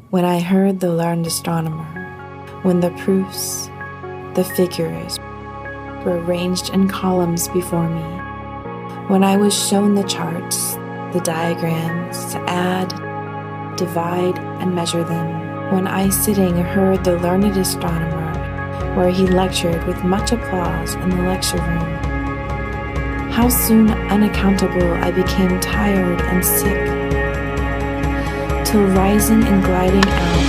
when I heard the learned astronomer, when the proofs, the figures, were arranged in columns before me, when I was shown the charts, the diagrams to add, divide, and measure them, when I sitting heard the learned astronomer where he lectured with much applause in the lecture room. How soon unaccountable I became tired and sick, till rising and gliding out,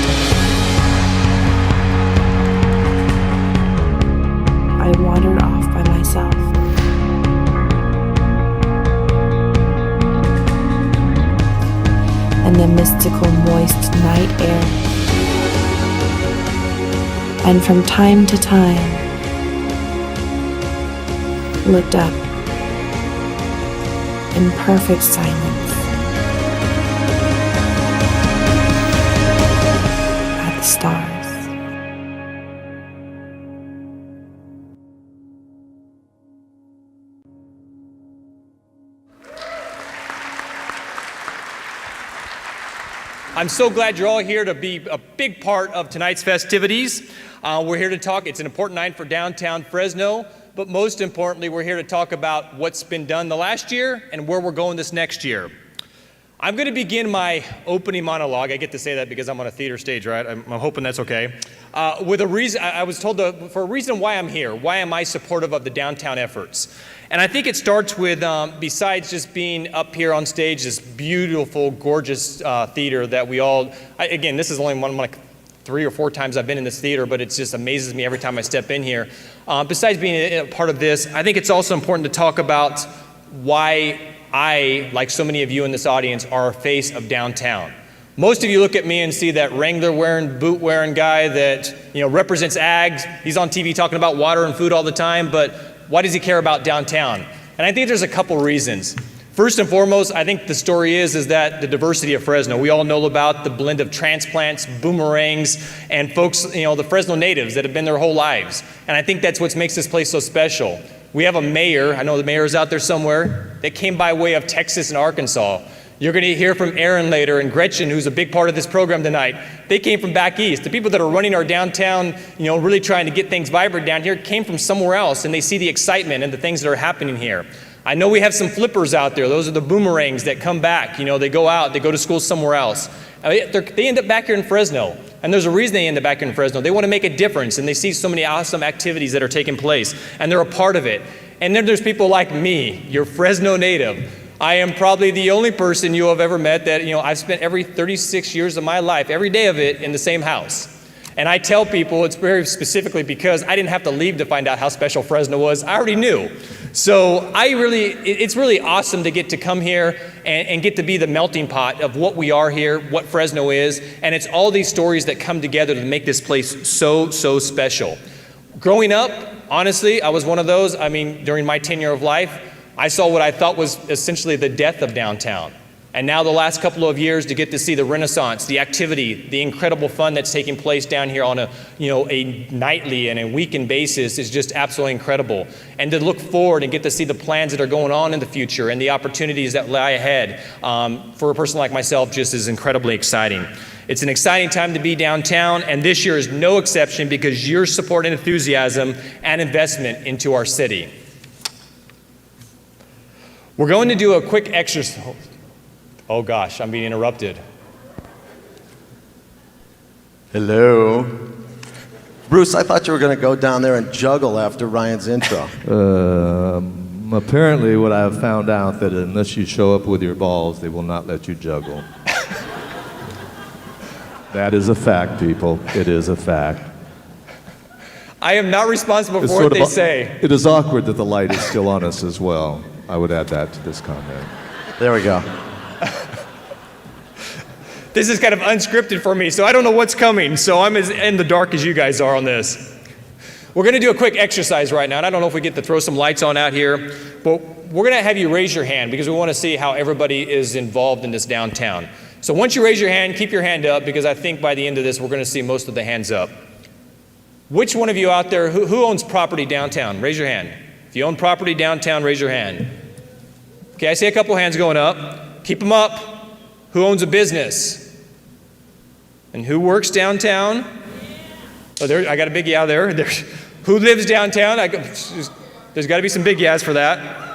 I wandered off by myself. In the mystical moist night air, and from time to time looked up in perfect silence at the stars. I'm so glad you're all here to be a big part of tonight's festivities. We're here to talk. It's an important night for downtown Fresno, but most importantly, we're here to talk about what's been done the last year and where we're going this next year. I'm going to begin my opening monologue. I get to say that because I'm on a theater stage, right? I'm hoping that's okay. With a reason, I was told for a reason why I'm here. Why am I supportive of the downtown efforts? And I think it starts with, besides just being up here on stage, this beautiful, gorgeous theater that we all, again, this is only one of like 3 or 4 times I've been in this theater, but it just amazes me every time I step in here. Besides being a part of this, I think it's also important to talk about why I, like so many of you in this audience, are a face of downtown. Most of you look at me and see that Wrangler-wearing, boot-wearing guy that represents ags. He's on TV talking about water and food all the time, but why does he care about downtown? And I think there's a couple reasons. First and foremost, I think the story is that the diversity of Fresno. We all know about the blend of transplants, boomerangs, and folks, the Fresno natives that have been their whole lives. And I think that's what makes this place so special. We have a mayor, I know the mayor is out there somewhere, that came by way of Texas and Arkansas. You're going to hear from Aaron later and Gretchen, who's a big part of this program tonight. They came from back east. The people that are running our downtown, really trying to get things vibrant down here came from somewhere else, and they see the excitement and the things that are happening here. I know we have some flippers out there. Those are the boomerangs that come back. They go out, they go to school somewhere else. They end up back here in Fresno. And there's a reason they end up back in Fresno. They want to make a difference, and they see so many awesome activities that are taking place, and they're a part of it. And then there's people like me, your Fresno native. I am probably the only person you have ever met that, I've spent every 36 years of my life, every day of it, in the same house. And I tell people it's very specifically because I didn't have to leave to find out how special Fresno was. I already knew. So it's really awesome to get to come here and get to be the melting pot of what we are here, what Fresno is, and it's all these stories that come together to make this place so, so special. Growing up, honestly, I was one of those. During my tenure of life, I saw what I thought was essentially the death of downtown. And now the last couple of years to get to see the renaissance, the activity, the incredible fun that's taking place down here on a nightly and a weekend basis is just absolutely incredible. And to look forward and get to see the plans that are going on in the future and the opportunities that lie ahead for a person like myself just is incredibly exciting. It's an exciting time to be downtown, and this year is no exception because your support and enthusiasm and investment into our city. We're going to do a quick exercise. Oh gosh, I'm being interrupted. Hello. Bruce, I thought you were going to go down there and juggle after Ryan's intro. Apparently what I have found out that unless you show up with your balls, they will not let you juggle. That is a fact, people. It is a fact. I am not responsible for what they say. It is awkward that the light is still on us as well. I would add that to this comment. There we go. This is kind of unscripted for me, so I don't know what's coming. So I'm as in the dark as you guys are on this. We're going to do a quick exercise right now, and I don't know if we get to throw some lights on out here, but we're going to have you raise your hand because we want to see how everybody is involved in this downtown. So once you raise your hand, keep your hand up because I think by the end of this, we're going to see most of the hands up. Which one of you out there, who owns property downtown? Raise your hand. If you own property downtown, raise your hand. Okay, I see a couple hands going up. Keep them up. Who owns a business? And who works downtown? Oh, I got a big yeah there. Who lives downtown? There's got to be some big yeahs for that.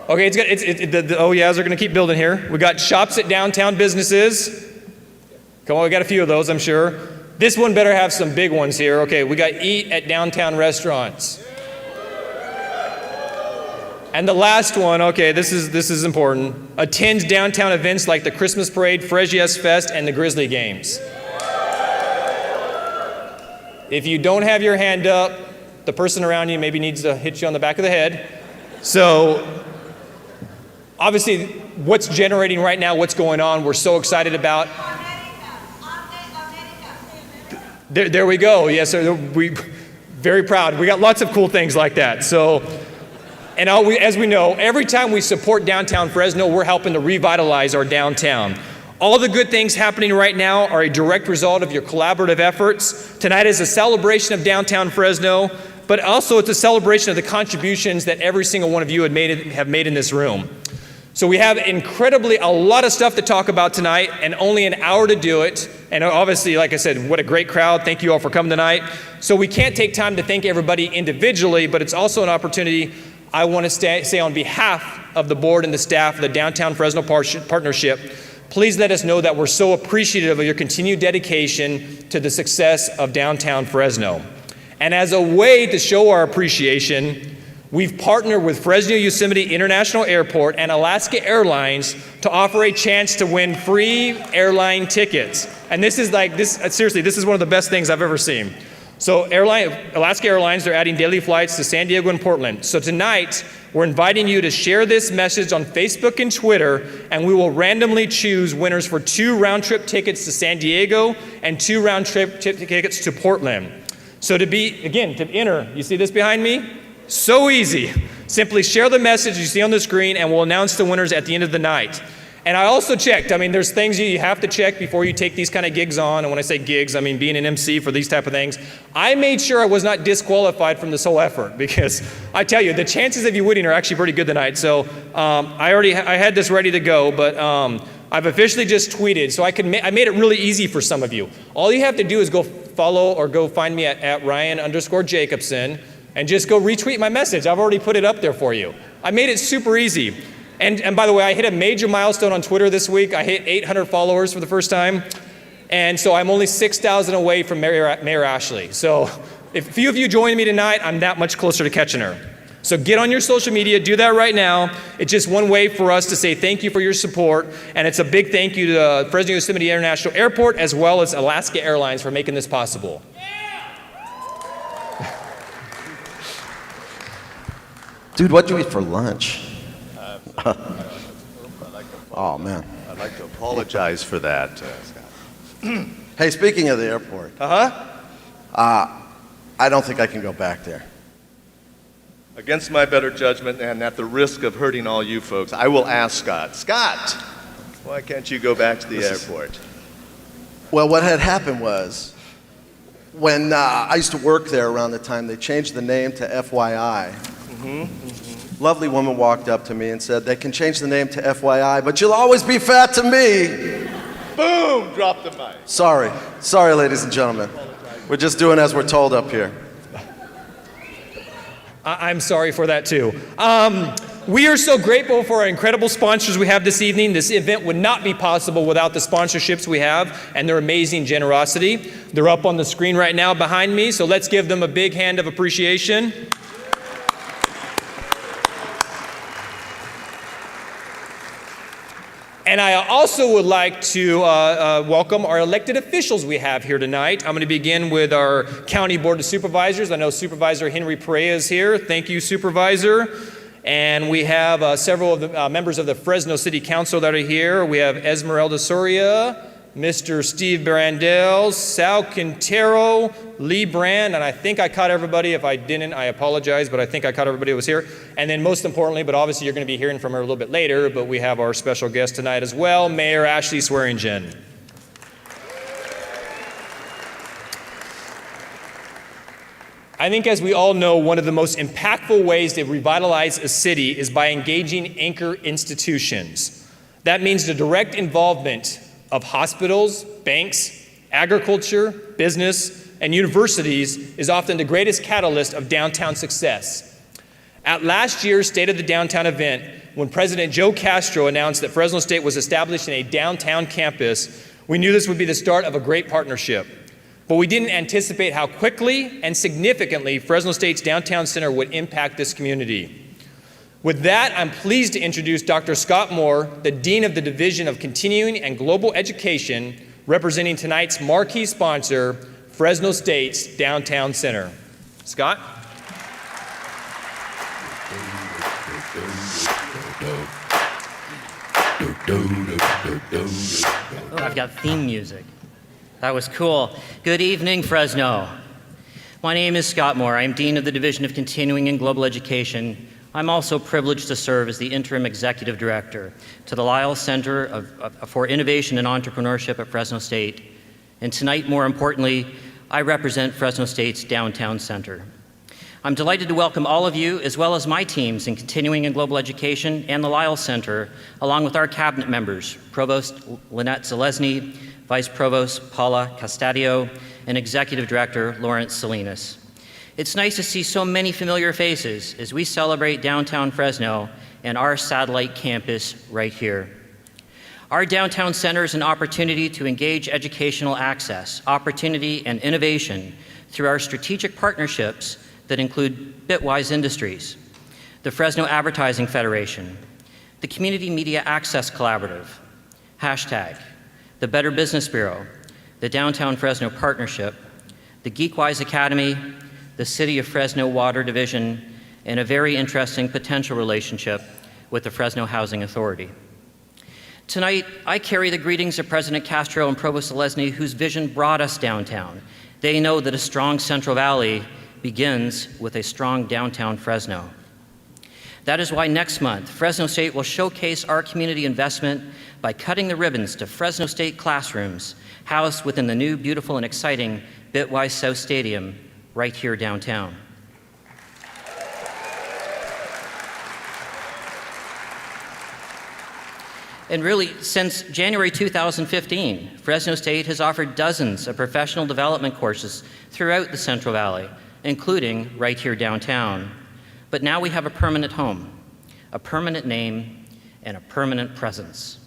Okay, the oh yeahs are going to keep building here. We got shops at downtown businesses. Come on, we got a few of those, I'm sure. This one better have some big ones here. Okay, we got eat at downtown restaurants. And the last one, okay, this is important. Attends downtown events like the Christmas Parade, Fresno Fest, and the Grizzly Games. If you don't have your hand up, the person around you maybe needs to hit you on the back of the head. So, obviously, what's generating right now, what's going on, we're so excited about. There we go. Yes, we very proud. We got lots of cool things like that. So, and as we know, every time we support downtown Fresno, we're helping to revitalize our downtown. All the good things happening right now are a direct result of your collaborative efforts. Tonight is a celebration of downtown Fresno, but also it's a celebration of the contributions that every single one of you have made in this room. So we have a lot of stuff to talk about tonight, and only an hour to do it. And obviously, like I said, what a great crowd. Thank you all for coming tonight. So we can't take time to thank everybody individually, but it's also an opportunity I want to say on behalf of the board and the staff of the Downtown Fresno Partnership, please let us know that we're so appreciative of your continued dedication to the success of downtown Fresno. And as a way to show our appreciation, we've partnered with Fresno Yosemite International Airport and Alaska Airlines to offer a chance to win free airline tickets. And this is seriously, this is one of the best things I've ever seen. So Alaska Airlines, they're adding daily flights to San Diego and Portland. So tonight, we're inviting you to share this message on Facebook and Twitter, and we will randomly choose winners for 2 round-trip tickets to San Diego and 2 round-trip tickets to Portland. So to enter, you see this behind me? So easy. Simply share the message you see on the screen, and we'll announce the winners at the end of the night. And I also checked. There's things you have to check before you take these kind of gigs on. And when I say gigs, I mean being an MC for these type of things. I made sure I was not disqualified from this whole effort, because I tell you, the chances of you winning are actually pretty good tonight. So I had this ready to go, but I've officially just tweeted. So I made it really easy for some of you. All you have to do is go follow or go find me at Ryan_Jacobson and just go retweet my message. I've already put it up there for you. I made it super easy. And by the way, I hit a major milestone on Twitter this week. I hit 800 followers for the first time. And so I'm only 6,000 away from Mayor Ashley. So if a few of you join me tonight, I'm that much closer to catching her. So get on your social media, do that right now. It's just one way for us to say thank you for your support. And it's a big thank you to Fresno Yosemite International Airport as well as Alaska Airlines for making this possible. Dude, what'd you eat for lunch? Oh, man. I'd like to apologize for that, Scott. Hey, speaking of the airport. I don't think I can go back there. Against my better judgment and at the risk of hurting all you folks, I will ask Scott. Scott, why can't you go back to the airport? Well, what had happened was, when I used to work there around the time they changed the name to FYI, lovely woman walked up to me and said, they can change the name to FYI, but you'll always be fat to me. Boom! Drop the mic. Sorry, ladies and gentlemen. We're just doing as we're told up here. I'm sorry for that too. We are so grateful for our incredible sponsors we have this evening. This event would not be possible without the sponsorships we have and their amazing generosity. They're up on the screen right now behind me, so let's give them a big hand of appreciation. And I also would like to welcome our elected officials we have here tonight. I'm going to begin with our County Board of Supervisors. I know Supervisor Henry Perea is here. Thank you, Supervisor. And we have several of the members of the Fresno City Council that are here. We have Esmeralda Soria, Mr. Steve Brandel, Sal Quintero, Lee Brand, and I think I caught everybody. If I didn't, I apologize, but I think I caught everybody who was here. And then most importantly, but obviously you're going to be hearing from her a little bit later, but we have our special guest tonight as well, Mayor Ashley Swearingen. I think, as we all know, one of the most impactful ways to revitalize a city is by engaging anchor institutions. That means the direct involvement of hospitals, banks, Agriculture, business, and universities is often the greatest catalyst of downtown success. At last year's State of the Downtown event, when President Joe Castro announced that Fresno State was establishing a downtown campus, we knew this would be the start of a great partnership. But we didn't anticipate how quickly and significantly Fresno State's downtown center would impact this community. With that, I'm pleased to introduce Dr. Scott Moore, the Dean of the Division of Continuing and Global Education, representing tonight's marquee sponsor, Fresno State's Downtown Center. Scott? Oh, I've got theme music. That was cool. Good evening, Fresno. My name is Scott Moore. I'm Dean of the Division of Continuing and Global Education. I'm also privileged to serve as the Interim Executive Director to the Lyle Center for Innovation and Entrepreneurship at Fresno State. And tonight, more importantly, I represent Fresno State's Downtown Center. I'm delighted to welcome all of you, as well as my teams in Continuing and Global Education and the Lyle Center, along with our cabinet members, Provost Lynette Zalesny, Vice Provost Paula Castadio, and Executive Director Lawrence Salinas. It's nice to see so many familiar faces as we celebrate downtown Fresno and our satellite campus right here. Our downtown center is an opportunity to engage educational access, opportunity, and innovation through our strategic partnerships that include Bitwise Industries, the Fresno Advertising Federation, the Community Media Access Collaborative, #, the Better Business Bureau, the Downtown Fresno Partnership, the GeekWise Academy, the City of Fresno Water Division, and a very interesting potential relationship with the Fresno Housing Authority. Tonight, I carry the greetings of President Castro and Provost Zalesny, whose vision brought us downtown. They know that a strong Central Valley begins with a strong downtown Fresno. That is why next month, Fresno State will showcase our community investment by cutting the ribbons to Fresno State classrooms housed within the new, beautiful, and exciting Bitwise South Stadium right here downtown. And really, since January 2015, Fresno State has offered dozens of professional development courses throughout the Central Valley, including right here downtown. But now we have a permanent home, a permanent name, and a permanent presence.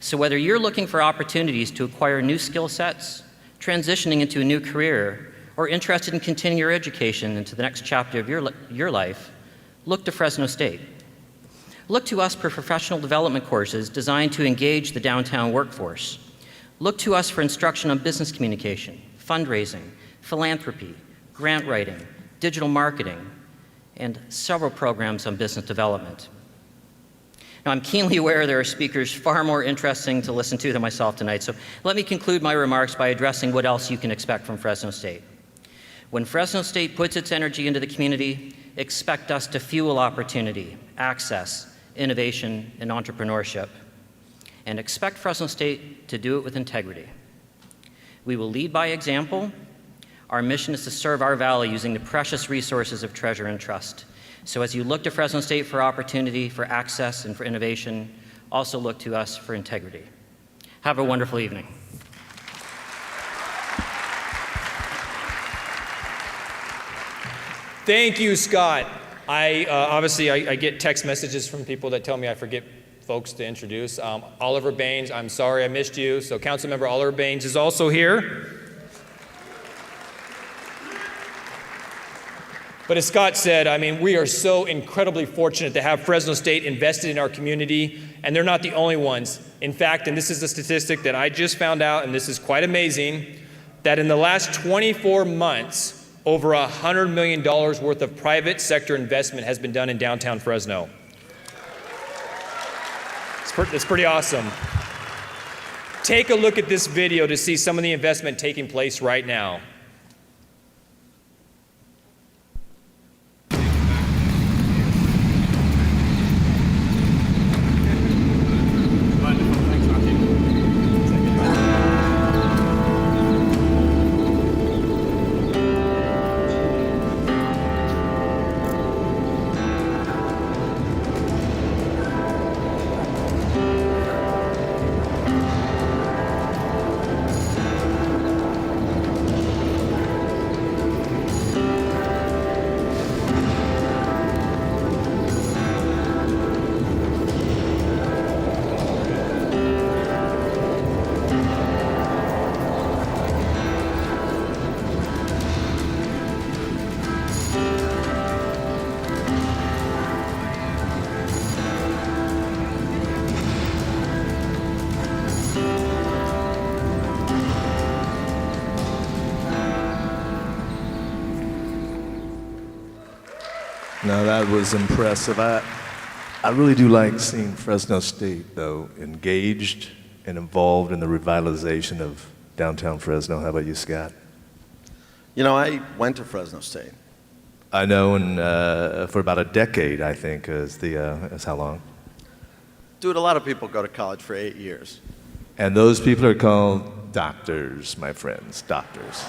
So whether you're looking for opportunities to acquire new skill sets, transitioning into a new career, or interested in continuing your education into the next chapter of your life, look to Fresno State. Look to us for professional development courses designed to engage the downtown workforce. Look to us for instruction on business communication, fundraising, philanthropy, grant writing, digital marketing, and several programs on business development. Now, I'm keenly aware there are speakers far more interesting to listen to than myself tonight, so let me conclude my remarks by addressing what else you can expect from Fresno State. When Fresno State puts its energy into the community, expect us to fuel opportunity, access, innovation, and entrepreneurship. And expect Fresno State to do it with integrity. We will lead by example. Our mission is to serve our valley using the precious resources of treasure and trust. So as you look to Fresno State for opportunity, for access, and for innovation, also look to us for integrity. Have a wonderful evening. Thank you, Scott. I get text messages from people that tell me I forget folks to introduce. Oliver Baines, I'm sorry I missed you. So Councilmember Oliver Baines is also here. But as Scott said, I mean, we are so incredibly fortunate to have Fresno State invested in our community, and they're not the only ones. In fact, and this is a statistic that I just found out, and this is quite amazing, that in the last 24 months, over $100 million worth of private sector investment has been done in downtown Fresno. It's pretty awesome. Take a look at this video to see some of the investment taking place right now. No, that was impressive. I really do like seeing Fresno State, though, engaged and involved in the revitalization of downtown Fresno. How about you, Scott? You know, I went to Fresno State. I know, and for about a decade, I think, is how long. Dude, a lot of people go to college for 8 years. And those people are called doctors, my friends, doctors.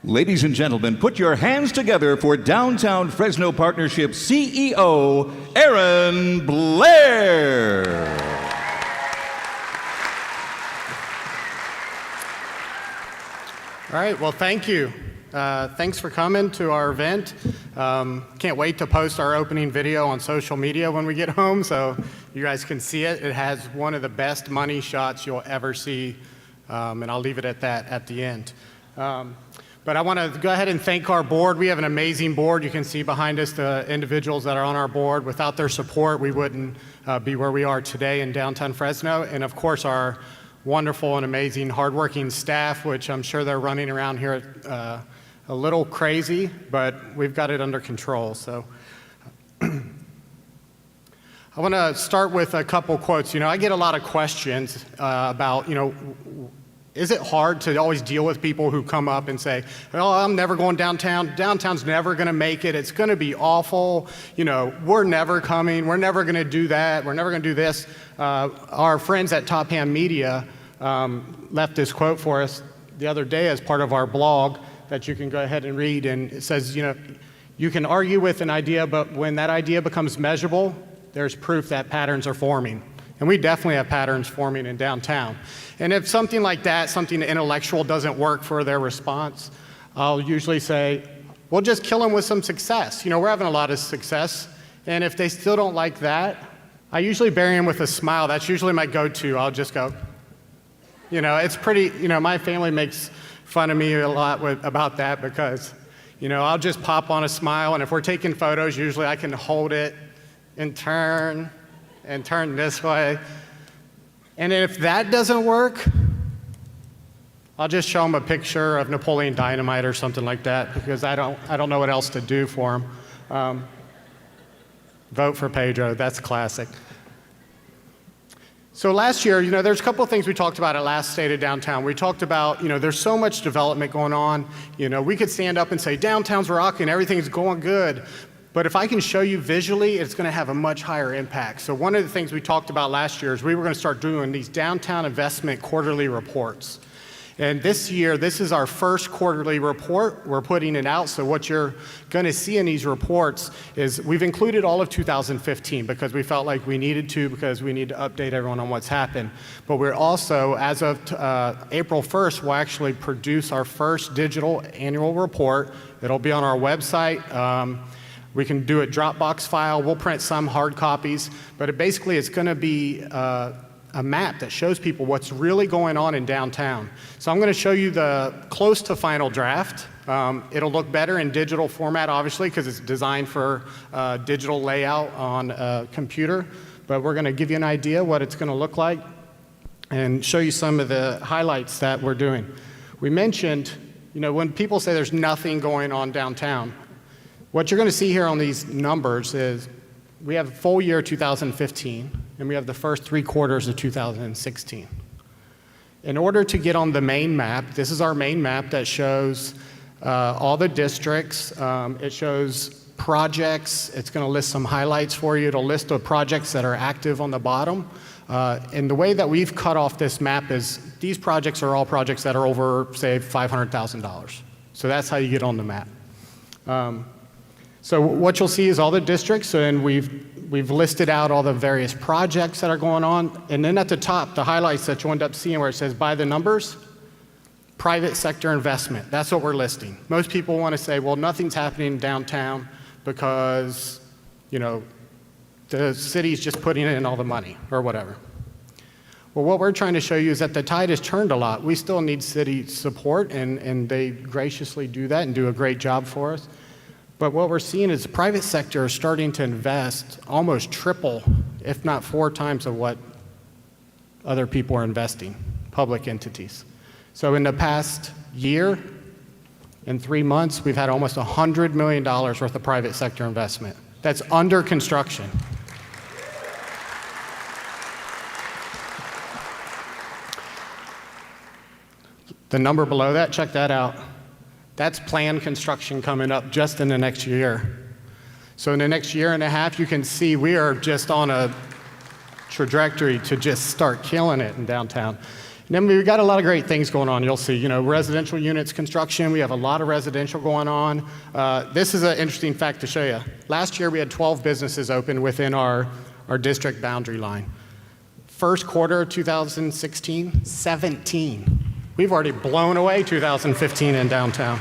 Ladies and gentlemen, put your hands together for Downtown Fresno Partnership CEO, Aaron Blair. All right, well, thank you. Thanks for coming to our event. Can't wait to post our opening video on social media when we get home so you guys can see it. It has one of the best money shots you'll ever see, and I'll leave it at that at the end. But I want to go ahead and thank our board. We have an amazing board. You can see behind us the individuals that are on our board. Without their support, we wouldn't be where we are today in downtown Fresno. And of course, our wonderful and amazing hardworking staff, which I'm sure they're running around here a little crazy, but we've got it under control. So I want to start with a couple quotes. You know, I get a lot of questions about, you know, is it hard to always deal with people who come up and say, oh, I'm never going downtown. Downtown's never going to make it. It's going to be awful. You know, we're never coming. We're never going to do that. We're never going to do this. Our friends at Top Hand Media left this quote for us the other day as part of our blog that you can go ahead and read. And it says, you know, you can argue with an idea, but when that idea becomes measurable, there's proof that patterns are forming. And we definitely have patterns forming in downtown. And if something like that, something intellectual doesn't work for their response, I'll usually say, well, just kill them with some success. You know, we're having a lot of success. And if they still don't like that, I usually bury them with a smile. That's usually my go-to. I'll just go, you know, it's pretty, you know, my family makes fun of me a lot about that because, you know, I'll just pop on a smile. And if we're taking photos, usually I can hold it and turn this way. And if that doesn't work, I'll just show them a picture of Napoleon Dynamite or something like that because I don't know what else to do for them. Vote for Pedro, that's classic. So last year, you know, there's a couple of things we talked about at last State of Downtown. We talked about, you know, there's so much development going on. You know, we could stand up and say, downtown's rocking, everything's going good. But if I can show you visually, it's going to have a much higher impact. So one of the things we talked about last year is we were going to start doing these downtown investment quarterly reports. And this year, this is our first quarterly report. We're putting it out. So what you're going to see in these reports is we've included all of 2015 because we felt like we needed to because we need to update everyone on what's happened. But we're also, as of April 1st, we'll actually produce our first digital annual report. It'll be on our website. We can do a Dropbox file. We'll print some hard copies, but it's going to be a map that shows people what's really going on in downtown. So I'm going to show you the close to final draft. It'll look better in digital format, obviously, because it's designed for digital layout on a computer. But we're going to give you an idea what it's going to look like and show you some of the highlights that we're doing. We mentioned, you know, when people say there's nothing going on downtown, what you're going to see here on these numbers is we have full year 2015, and we have the first 3 quarters of 2016. In order to get on the main map, this is our main map that shows all the districts. It shows projects. It's going to list some highlights for you. It'll list the projects that are active on the bottom. And the way that we've cut off this map is these projects are all projects that are over, say, $500,000. So that's how you get on the map. So what you'll see is all the districts, and we've listed out all the various projects that are going on. And then at the top, the highlights that you'll end up seeing where it says by the numbers, private sector investment. That's what we're listing. Most people want to say, well, nothing's happening downtown because, you know, the city's just putting in all the money or whatever. Well, what we're trying to show you is that the tide has turned a lot. We still need city support, and they graciously do that and do a great job for us. But what we're seeing is the private sector is starting to invest almost triple, if not 4 times of what other people are investing, public entities. So in the past year, In 3 months, we've had almost $100 million worth of private sector investment. That's under construction. The number below that, check that out. That's planned construction coming up just in the next year. So in the next year and a half, you can see we are just on a trajectory to just start killing it in downtown. And then we've got a lot of great things going on. You'll see, residential units construction. We have a lot of residential going on. This is an interesting fact to show you. Last year, we had 12 businesses open within our district boundary line. First quarter 2016, 17. We've already blown away 2015 in downtown.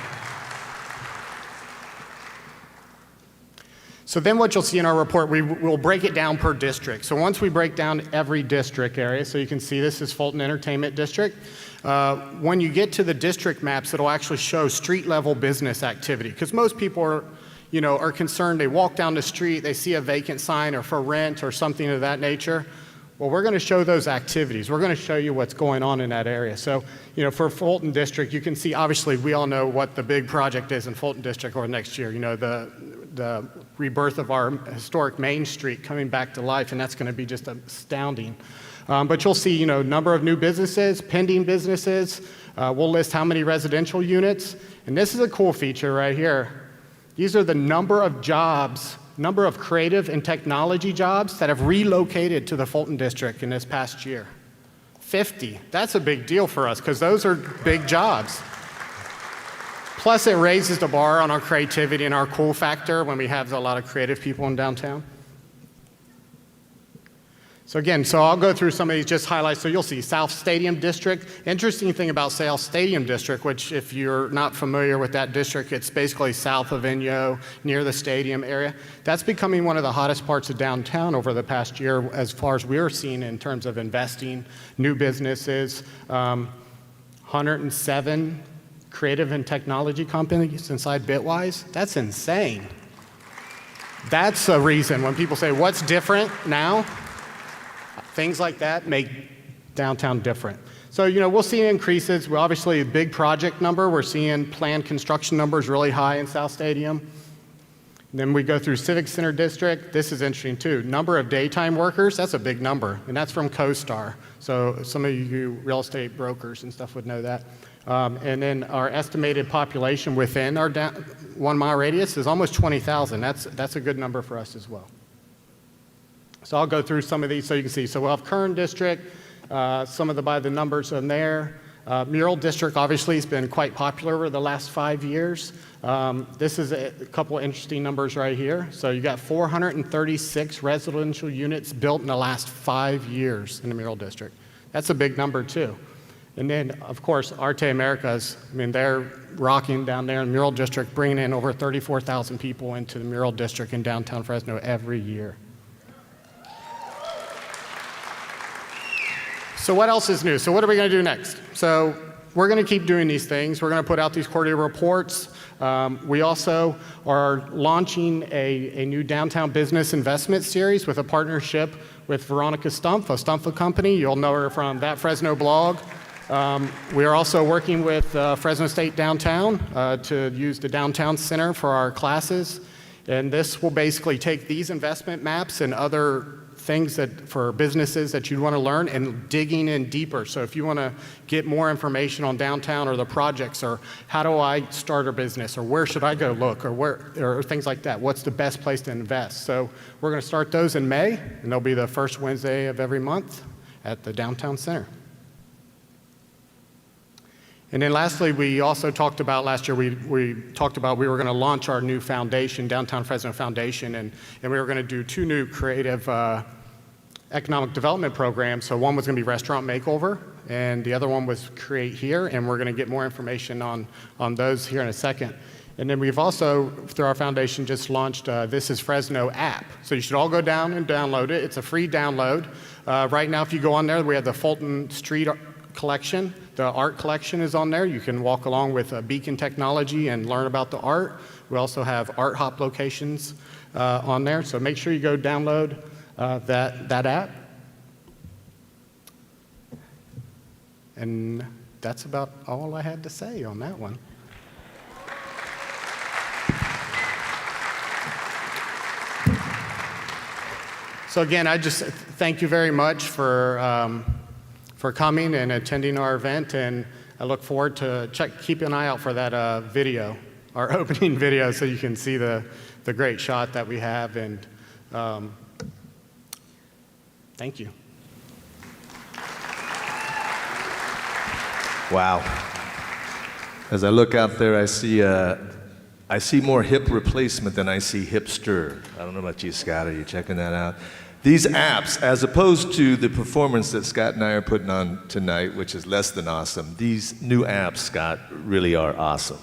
So then what you'll see in our report, we'll break it down per district. So once we break down every district area, so you can see this is Fulton Entertainment District. When you get to the district maps, it'll actually show street level business activity. Because most people are concerned, they walk down the street, they see a vacant sign or for rent or something of that nature. Well, we're going to show those activities. We're going to show you what's going on in that area. So, for Fulton District, you can see, obviously, we all know what the big project is in Fulton District or next year. The rebirth of our historic Main Street coming back to life, and that's going to be just astounding. But you'll see, number of new businesses, pending businesses. We'll list how many residential units. And this is a cool feature right here. These are the number of jobs, number of creative and technology jobs that have relocated to the Fulton District in this past year. 50. That's a big deal for us because those are big jobs. Plus, it raises the bar on our creativity and our cool factor when we have a lot of creative people in downtown. So again, I'll go through some of these just highlights. So you'll see South Stadium District. Interesting thing about South Stadium District, which if you're not familiar with that district, it's basically south of Inyo, near the stadium area. That's becoming one of the hottest parts of downtown over the past year as far as we're seeing in terms of investing, new businesses, 107 creative and technology companies inside Bitwise. That's insane. That's a reason when people say, what's different now? Things like that make downtown different. So, we'll see increases. We're obviously a big project number. We're seeing planned construction numbers really high in South Stadium. And then we go through Civic Center District. This is interesting too. Number of daytime workers, that's a big number. And that's from CoStar. So some of you real estate brokers and stuff would know that. And then our estimated population within our 1 mile radius is almost 20,000. That's a good number for us as well. So I'll go through some of these so you can see. So we'll have Kern District, some of by the numbers in there. Mural District obviously has been quite popular over the last 5 years. This is a couple interesting numbers right here. So you got 436 residential units built in the last 5 years in the Mural District. That's a big number too. And then, of course, Arte Americas, they're rocking down there in the Mural District, bringing in over 34,000 people into the Mural District in downtown Fresno every year. So what else is new? So what are we going to do next? So we're going to keep doing these things. We're going to put out these quarterly reports. We also are launching a new downtown business investment series with a partnership with Veronica Stumpf, a Stumpf company. You'll know her from That Fresno blog. We are also working with Fresno State Downtown to use the Downtown Center for our classes. And this will basically take these investment maps and other things for businesses that you'd want to learn and digging in deeper. So if you want to get more information on downtown or the projects or how do I start a business or where should I go look or things like that, what's the best place to invest? So we're going to start those in May, and they'll be the first Wednesday of every month at the Downtown Center. And then lastly, we also talked about last year, we talked about we were going to launch our new foundation, Downtown Fresno Foundation, and we were going to do 2 new creative economic development programs. So one was going to be Restaurant Makeover, and the other one was Create Here, and we're going to get more information on those here in a second. And then we've also, through our foundation, just launched This is Fresno app. So you should all go down and download it. It's a free download. Right now, if you go on there, we have the Fulton Street collection. The art collection is on there. You can walk along with Beacon Technology and learn about the art. We also have art hop locations on there. So make sure you go download that app. And that's about all I had to say on that one. So again, I just thank you very much for coming and attending our event, and I look forward to keep an eye out for that video, our opening video, so you can see the great shot that we have, and thank you. Wow. As I look out there, I see more hip replacement than I see hipster. I don't know about you, Scott. Are you checking that out? These apps, as opposed to the performance that Scott and I are putting on tonight, which is less than awesome, these new apps, Scott, really are awesome.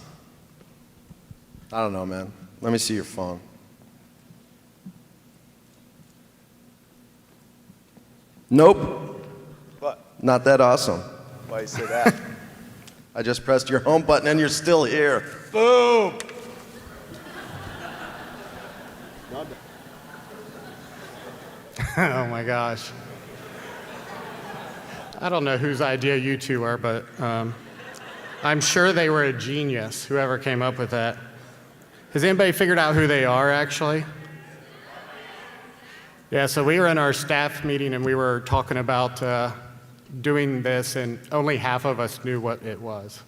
I don't know, man. Let me see your phone. Nope. What? Not that awesome. Why you say that? I just pressed your home button and you're still here. Boom! Oh my gosh. I don't know whose idea you two are, but I'm sure they were a genius, whoever came up with that. Has anybody figured out who they are, actually? Yeah, so we were in our staff meeting and we were talking about doing this, and only half of us knew what it was.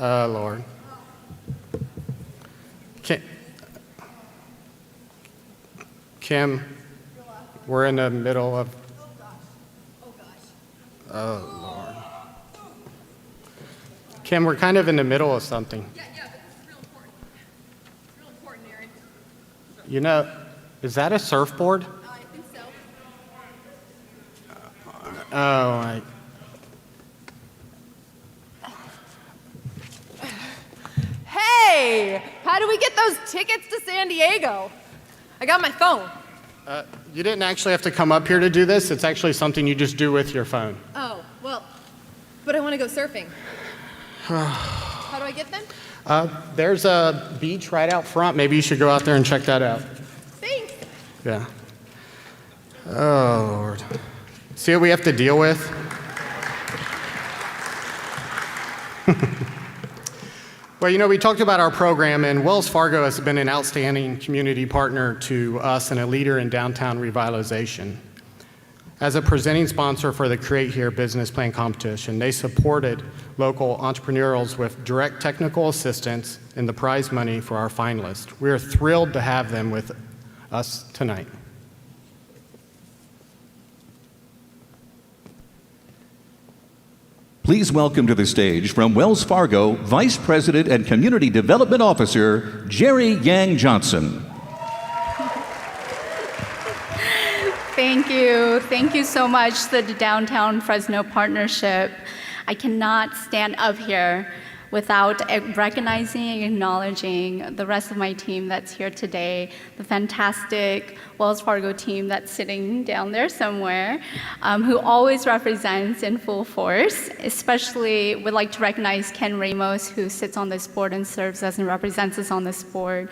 Oh, Lord. Kim, we're in the middle of... Oh, Lord. Kim, we're kind of in the middle of something. Yeah, but this is real important. Real important, Aaron. You know, is that a surfboard? I think so. Oh, Hey! How do we get those tickets to San Diego? I got my phone. you didn't actually have to come up here to do this. It's actually something you just do with your phone. Oh, well, but I want to go surfing. How do I get them? There's a beach right out front. Maybe you should go out there and check that out. Thanks. Yeah. Oh, Lord. See what we have to deal with? Well, you know, we talked about our program, and Wells Fargo has been an outstanding community partner to us and a leader in downtown revitalization. As a presenting sponsor for the Create Here business plan competition, they supported local entrepreneurs with direct technical assistance and the prize money for our finalists. We are thrilled to have them with us tonight. Please welcome to the stage from Wells Fargo, Vice President and Community Development Officer, Jerry Yang Johnson. Thank you. Thank you so much, the Downtown Fresno Partnership. I cannot stand up here without recognizing and acknowledging the rest of my team that's here today, the fantastic Wells Fargo team that's sitting down there somewhere, who always represents in full force. Especially would like to recognize Ken Ramos, who sits on this board and serves us and represents us on this board.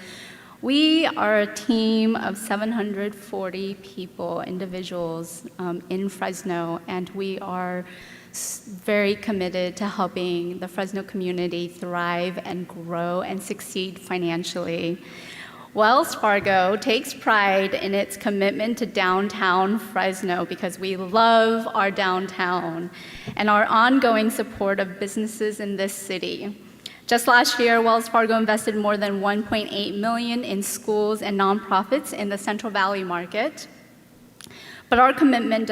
We are a team of 740 people, individuals in Fresno, and we are very committed to helping the Fresno community thrive and grow and succeed financially. Wells Fargo takes pride in its commitment to downtown Fresno because we love our downtown and our ongoing support of businesses in this city. Just last year, Wells Fargo invested more than $1.8 million in schools and nonprofits in the Central Valley market. But our commitment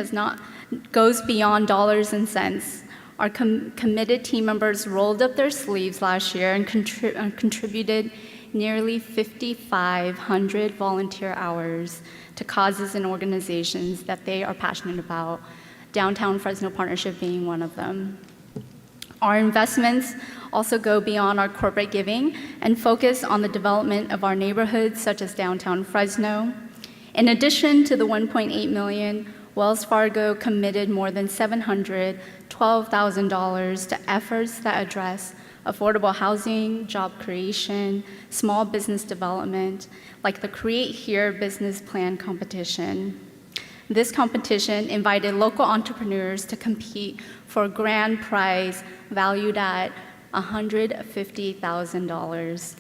goes beyond dollars and cents. Our committed team members rolled up their sleeves last year and contributed nearly 5,500 volunteer hours to causes and organizations that they are passionate about, Downtown Fresno Partnership being one of them. Our investments also go beyond our corporate giving and focus on the development of our neighborhoods, such as downtown Fresno. In addition to the $1.8 million, Wells Fargo committed more than $712,000 to efforts that address affordable housing, job creation, small business development, like the Create Here business plan competition. This competition invited local entrepreneurs to compete for a grand prize valued at $150,000.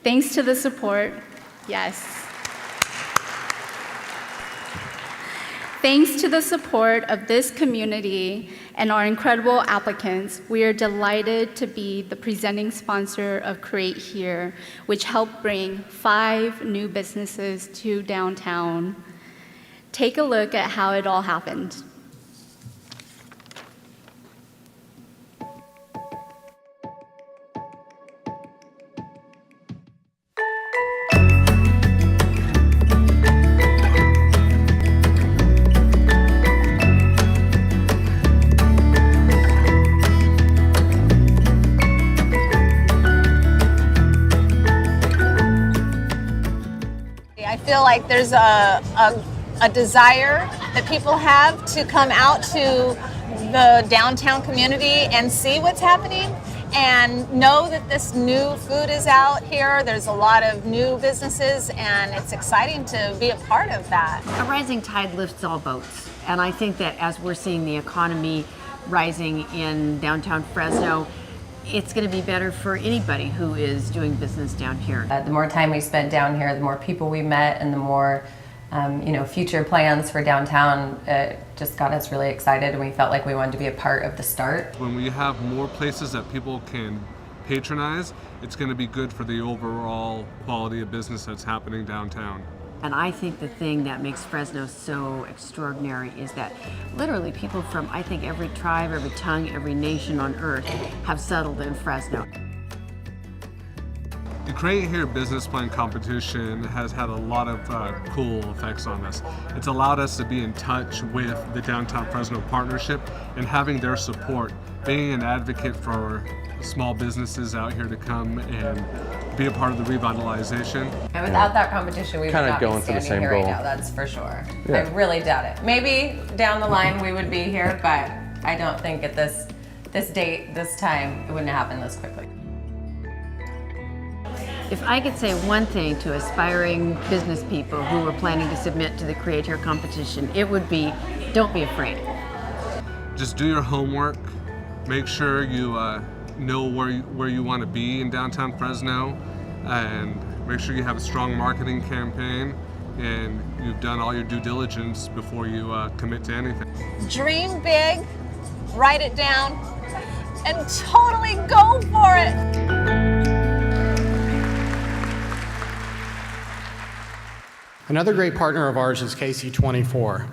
Thanks to the support Yes. Thanks to the support of this community and our incredible applicants, we are delighted to be the presenting sponsor of Create Here, which helped bring 5 new businesses to downtown. Take a look at how it all happened. I feel like there's a desire that people have to come out to the downtown community and see what's happening and know that this new food is out here. There's a lot of new businesses and it's exciting to be a part of that. A rising tide lifts all boats, and I think that as we're seeing the economy rising in downtown Fresno, it's going to be better for anybody who is doing business down here. The more time we spent down here, the more people we met, and the more future plans for downtown, just got us really excited, and we felt like we wanted to be a part of the start. When we have more places that people can patronize, it's going to be good for the overall quality of business that's happening downtown. And I think the thing that makes Fresno so extraordinary is that literally people from, I think, every tribe, every tongue, every nation on earth have settled in Fresno. The Create Here business plan competition has had a lot of cool effects on us. It's allowed us to be in touch with the Downtown Fresno Partnership and having their support, being an advocate for small businesses out here to come and be a part of the revitalization. And without that competition, we would not be standing here right now, that's for sure. I really doubt it. Maybe down the line we would be here, but I don't think at this date, this time, it wouldn't happen this quickly. If I could say one thing to aspiring business people who were planning to submit to the Create Here competition, it would be, don't be afraid. Just do your homework, make sure you know where you want to be in downtown Fresno, and make sure you have a strong marketing campaign and you've done all your due diligence before you commit to anything. Dream big, write it down, and totally go for it. Another great partner of ours is KC24.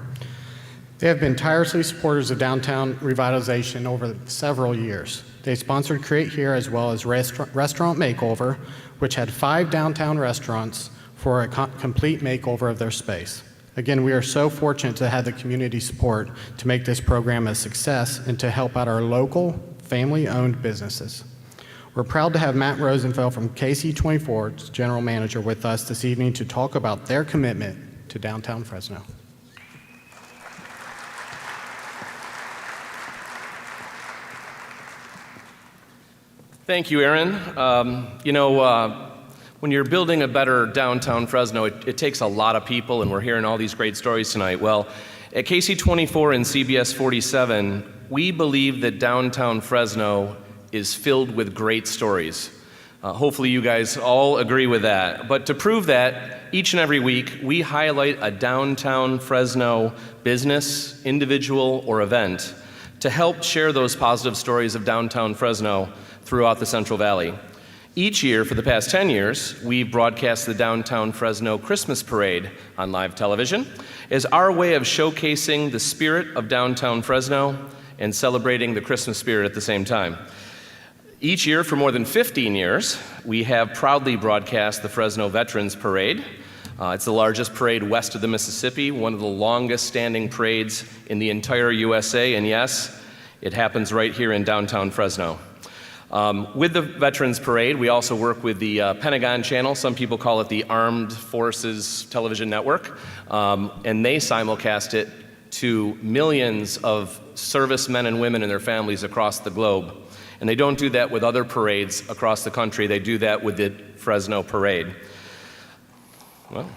They have been tirelessly supporters of downtown revitalization over several years. They sponsored Create Here as well as Restaurant Makeover, which had 5 downtown restaurants for a complete makeover of their space. Again, we are so fortunate to have the community support to make this program a success and to help out our local, family-owned businesses. We're proud to have Matt Rosenfeld from KC24's General Manager with us this evening to talk about their commitment to downtown Fresno. Thank you, Aaron. When you're building a better downtown Fresno, it takes a lot of people, and we're hearing all these great stories tonight. Well, at KC24 and CBS 47, we believe that downtown Fresno is filled with great stories. Hopefully you guys all agree with that. But to prove that, each and every week, we highlight a downtown Fresno business, individual, or event to help share those positive stories of downtown Fresno throughout the Central Valley. Each year, for the past 10 years, we've broadcast the Downtown Fresno Christmas Parade on live television as our way of showcasing the spirit of downtown Fresno and celebrating the Christmas spirit at the same time. Each year, for more than 15 years, we have proudly broadcast the Fresno Veterans Parade. It's the largest parade west of the Mississippi, one of the longest standing parades in the entire USA, and yes, it happens right here in downtown Fresno. With the Veterans Parade, we also work with the Pentagon Channel. Some people call it the Armed Forces Television Network, and they simulcast it to millions of servicemen and women and their families across the globe. And they don't do that with other parades across the country. They do that with the Fresno Parade. Well,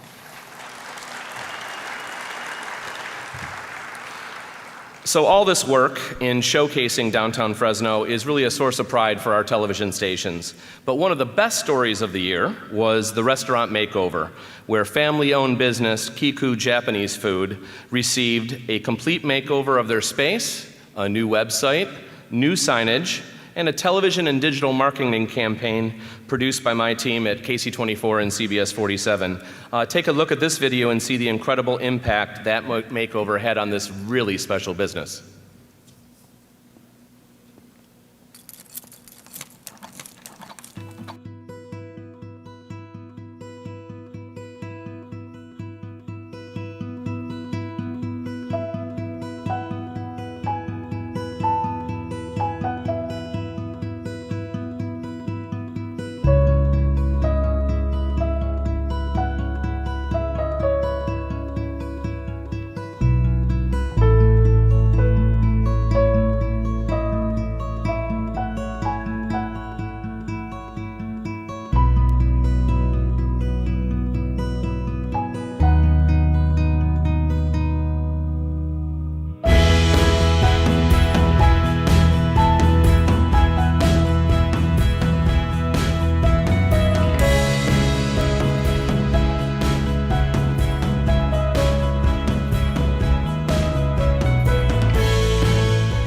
So all this work in showcasing downtown Fresno is really a source of pride for our television stations. But one of the best stories of the year was the restaurant makeover, where family-owned business Kiku Japanese Food received a complete makeover of their space, a new website, new signage, and a television and digital marketing campaign produced by my team at KC24 and CBS 47. Take a look at this video and see the incredible impact that makeover had on this really special business.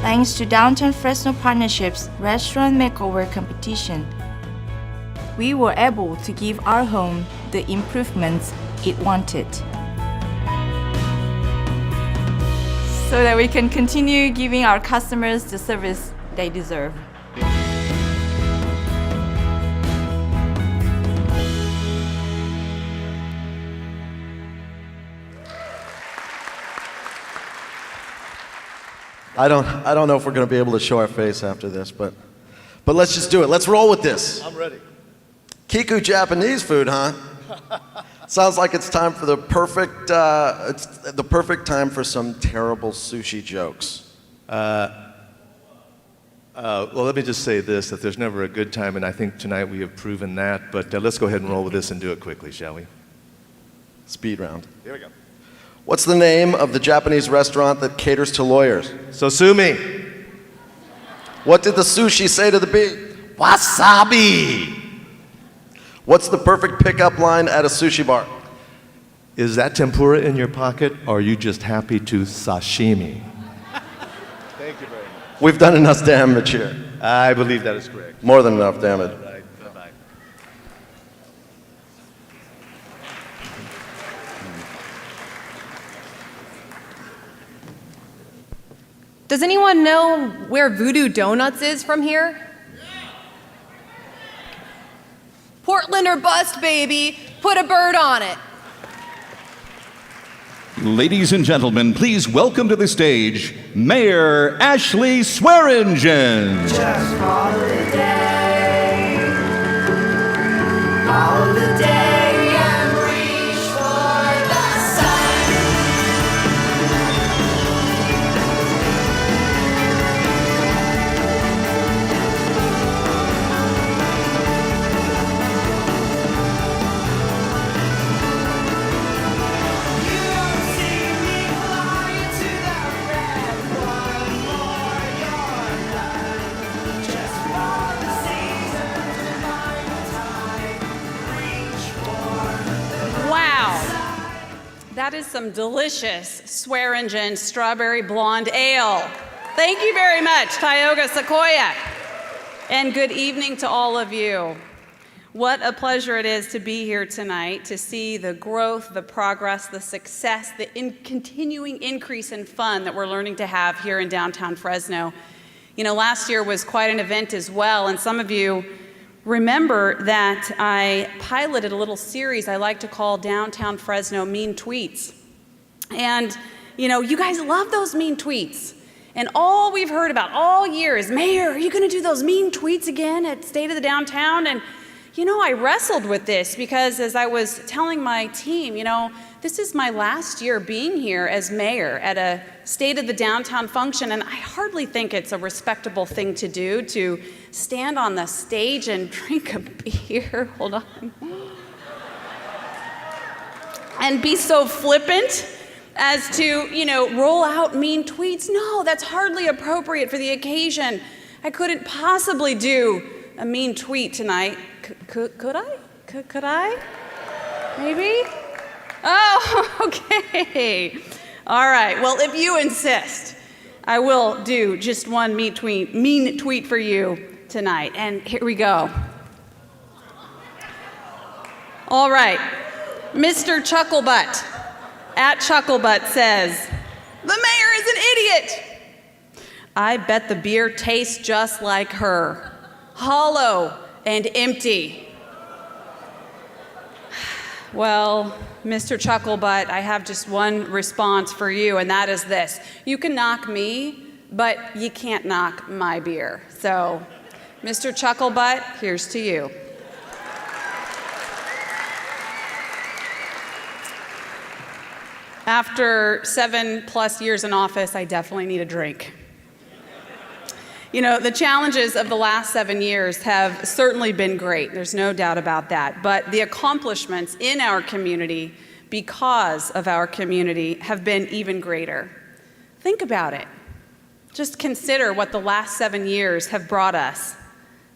Thanks to Downtown Fresno Partnership's Restaurant Makeover Competition, we were able to give our home the improvements it wanted, so that we can continue giving our customers the service they deserve. I don't know if we're going to be able to show our face after this, but let's just do it. Let's roll with this. I'm ready. Kiku Japanese Food, huh? Sounds like it's time for the perfect time for some terrible sushi jokes. Well, let me just say this, that there's never a good time, and I think tonight we have proven that, but let's go ahead and roll with this and do it quickly, shall we? Speed round. Here we go. What's the name of the Japanese restaurant that caters to lawyers? Sosumi. What did the sushi say to the bee? Wasabi. What's the perfect pickup line at a sushi bar? Is that tempura in your pocket, or are you just happy to sashimi? Thank you very much. We've done enough damage here. I believe that is correct. More than enough damage. Right. Bye-bye. Does anyone know where Voodoo Donuts is from here? Portland or bust, baby. Put a bird on it. Ladies and gentlemen, please welcome to the stage Mayor Ashley Swearingen. Just follow the day, follow the day and reach for the sun. You don't see me flying to the red, one more your blood. Just for the seasons and final time, reach for Wow, that is some delicious Swearingen strawberry blonde ale. Thank you very much, Tioga Sequoia. And good evening to all of you. What a pleasure it is to be here tonight to see the growth, the progress, the success, the continuing increase in fun that we're learning to have here in downtown Fresno. You know, last year was quite an event as well, and some of you remember that I piloted a little series I like to call Downtown Fresno Mean Tweets. And, you know, you guys love those mean tweets. And all we've heard about all year is, Mayor, are you going to do those mean tweets again at State of the Downtown? And, you know, I wrestled with this because as I was telling my team, you know, this is my last year being here as mayor at a State of the Downtown function, and I hardly think it's a respectable thing to do to stand on the stage and drink a beer, hold on, and be so flippant as to, roll out mean tweets. No, that's hardly appropriate for the occasion. I couldn't possibly do a mean tweet tonight. Could I? Could I? Maybe? Oh, okay. All right, well, if you insist, I will do just one mean tweet for you tonight. And here we go. All right, Mr. Chucklebutt at Chucklebutt says, "The mayor is an idiot. I bet the beer tastes just like her, hollow and empty." Well, Mr. Chucklebutt, I have just one response for you, and that is this. You can knock me, but you can't knock my beer. So, Mr. Chucklebutt, here's to you. After 7+ years in office, I definitely need a drink. The challenges of the last 7 years have certainly been great. There's no doubt about that. But the accomplishments in our community, because of our community, have been even greater. Think about it. Just consider what the last 7 years have brought us.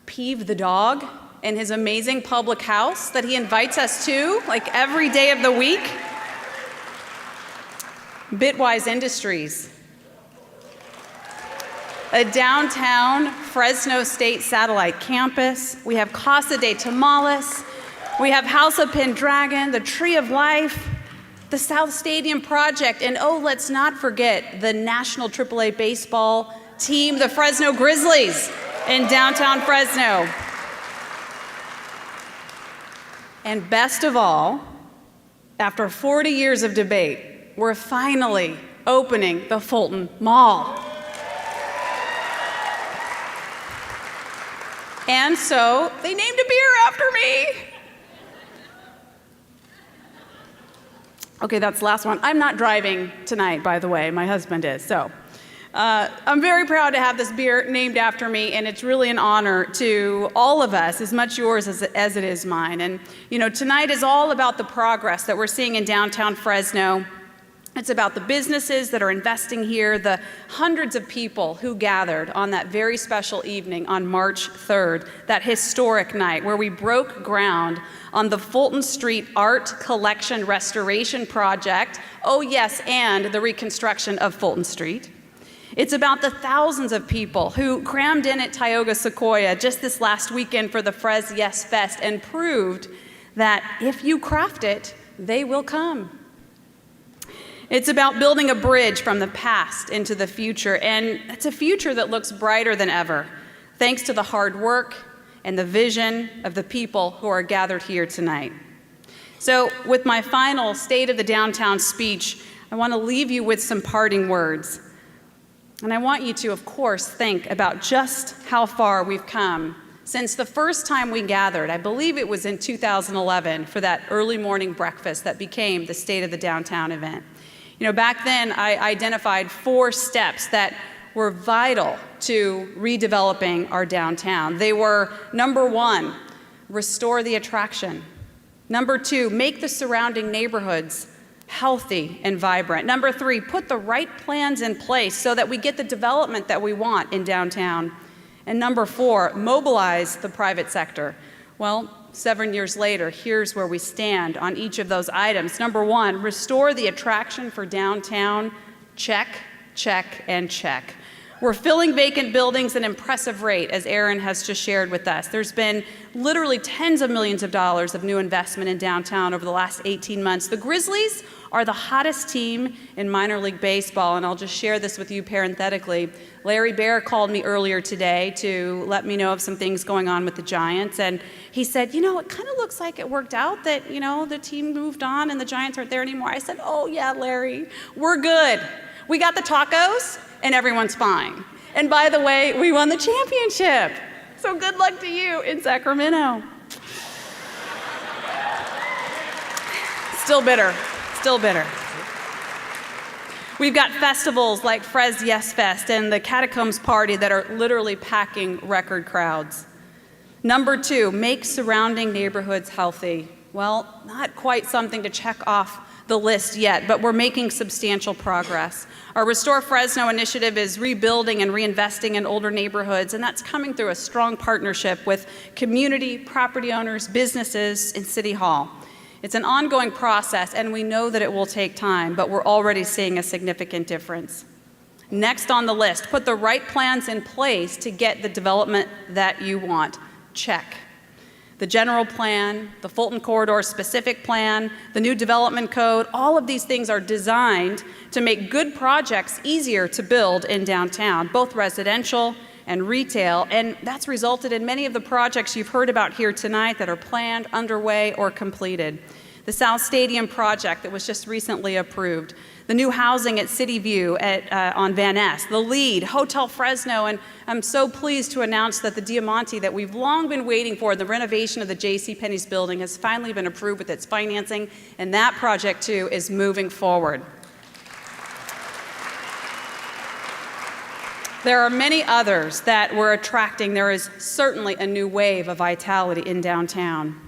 Peeve the dog and his amazing public house that he invites us to, like every day of the week. Bitwise Industries, a downtown Fresno State satellite campus. We have Casa de Tamales. We have House of Pendragon, the Tree of Life, the South Stadium Project, and let's not forget the National AAA baseball team, the Fresno Grizzlies in downtown Fresno. And best of all, after 40 years of debate, we're finally opening the Fulton Mall. And so they named a beer after me. Okay, that's the last one. I'm not driving tonight, by the way. My husband is. So I'm very proud to have this beer named after me, and it's really an honor to all of us, as much yours as it is mine. And, tonight is all about the progress that we're seeing in downtown Fresno. It's about the businesses that are investing here, the hundreds of people who gathered on that very special evening on March 3rd, that historic night where we broke ground on the Fulton Street Art Collection Restoration Project. Oh yes, and the reconstruction of Fulton Street. It's about the thousands of people who crammed in at Tioga Sequoia just this last weekend for the Fres Yes Fest and proved that if you craft it, they will come. It's about building a bridge from the past into the future, and it's a future that looks brighter than ever, thanks to the hard work and the vision of the people who are gathered here tonight. So, with my final State of the Downtown speech, I want to leave you with some parting words. And I want you to, of course, think about just how far we've come since the first time we gathered. I believe it was in 2011 for that early morning breakfast that became the State of the Downtown event. Back then, I identified 4 steps that were vital to redeveloping our downtown. They were, number 1, restore the attraction. Number 2, make the surrounding neighborhoods healthy and vibrant. Number 3, put the right plans in place so that we get the development that we want in downtown. And number 4, mobilize the private sector. Well, 7 years later, here's where we stand on each of those items. Number 1, restore the attraction for downtown. Check, check, and check. We're filling vacant buildings at an impressive rate, as Aaron has just shared with us. There's been literally tens of millions of dollars of new investment in downtown over the last 18 months. The Grizzlies are the hottest team in minor league baseball, and I'll just share this with you parenthetically. Larry Baer called me earlier today to let me know of some things going on with the Giants, and he said, it kind of looks like it worked out that, the team moved on and the Giants aren't there anymore. I said, oh yeah, Larry, we're good. We got the tacos, and everyone's fine. And by the way, we won the championship. So good luck to you in Sacramento. Still bitter. We've got festivals like Fres Yes Fest and the Catacombs Party that are literally packing record crowds. Number 2, make surrounding neighborhoods healthy. Well, not quite something to check off the list yet, but we're making substantial progress. Our Restore Fresno initiative is rebuilding and reinvesting in older neighborhoods, and that's coming through a strong partnership with community, property owners, businesses, and City Hall. It's an ongoing process, and we know that it will take time, but we're already seeing a significant difference. Next on the list, put the right plans in place to get the development that you want. Check. The general plan, the Fulton Corridor specific plan, the new development code, all of these things are designed to make good projects easier to build in downtown, both residential and retail, and that's resulted in many of the projects you've heard about here tonight that are planned, underway, or completed. The South Stadium project that was just recently approved, the new housing at City View on Van Ness, the LEED, Hotel Fresno, and I'm so pleased to announce that the Diamante that we've long been waiting for, the renovation of the JCPenney's building, has finally been approved with its financing, and that project too is moving forward. There are many others that we're attracting. There is certainly a new wave of vitality in downtown.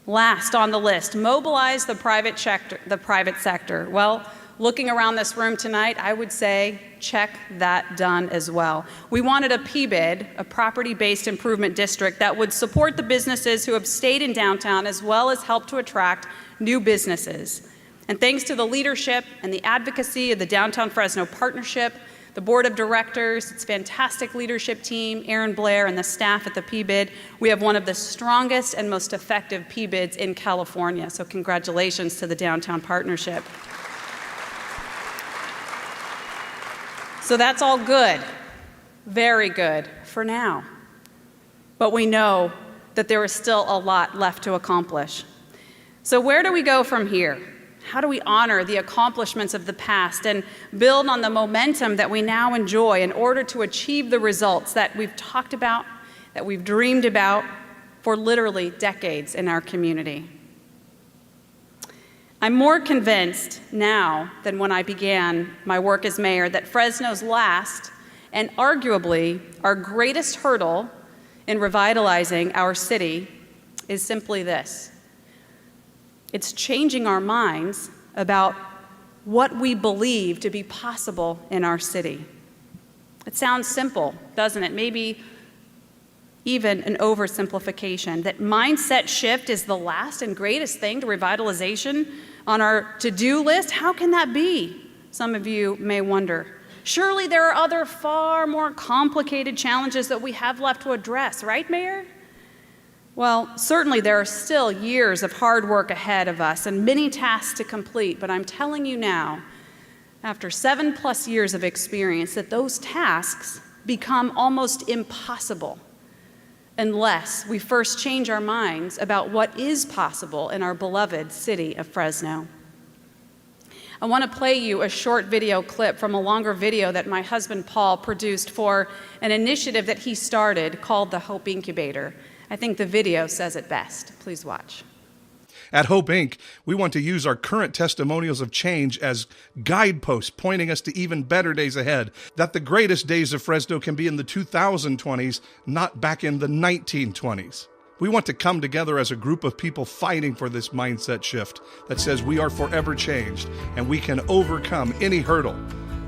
Last on the list, mobilize the private sector. Well, looking around this room tonight, I would say check that done as well. We wanted a PBID, a property-based improvement district, that would support the businesses who have stayed in downtown as well as help to attract new businesses. And thanks to the leadership and the advocacy of the Downtown Fresno Partnership, the board of directors, its fantastic leadership team, Aaron Blair, and the staff at the PBID, we have one of the strongest and most effective PBIDs in California. So congratulations to the Downtown Partnership. So that's all good, very good for now. But we know that there is still a lot left to accomplish. So where do we go from here? How do we honor the accomplishments of the past and build on the momentum that we now enjoy in order to achieve the results that we've talked about, that we've dreamed about for literally decades in our community? I'm more convinced now than when I began my work as mayor that Fresno's last and arguably our greatest hurdle in revitalizing our city is simply this. It's changing our minds about what we believe to be possible in our city. It sounds simple, doesn't it? Maybe even an oversimplification, that mindset shift is the last and greatest thing to revitalization on our to-do list. How can that be? Some of you may wonder. Surely there are other far more complicated challenges that we have left to address, right, Mayor? Well, certainly there are still years of hard work ahead of us and many tasks to complete, but I'm telling you now, after 7+ years of experience, that those tasks become almost impossible unless we first change our minds about what is possible in our beloved city of Fresno. I want to play you a short video clip from a longer video that my husband Paul produced for an initiative that he started called the Hope Incubator. I think the video says it best. Please watch. At Hope Inc., we want to use our current testimonials of change as guideposts pointing us to even better days ahead, that the greatest days of Fresno can be in the 2020s, not back in the 1920s. We want to come together as a group of people fighting for this mindset shift that says we are forever changed and we can overcome any hurdle.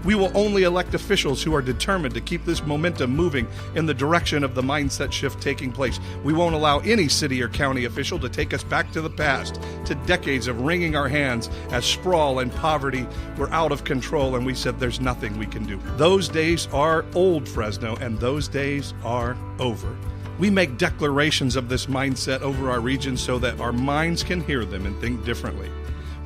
We will only elect officials who are determined to keep this momentum moving in the direction of the mindset shift taking place. We won't allow any city or county official to take us back to the past, to decades of wringing our hands as sprawl and poverty were out of control and we said there's nothing we can do. Those days are old, Fresno, and those days are over. We make declarations of this mindset over our region so that our minds can hear them and think differently.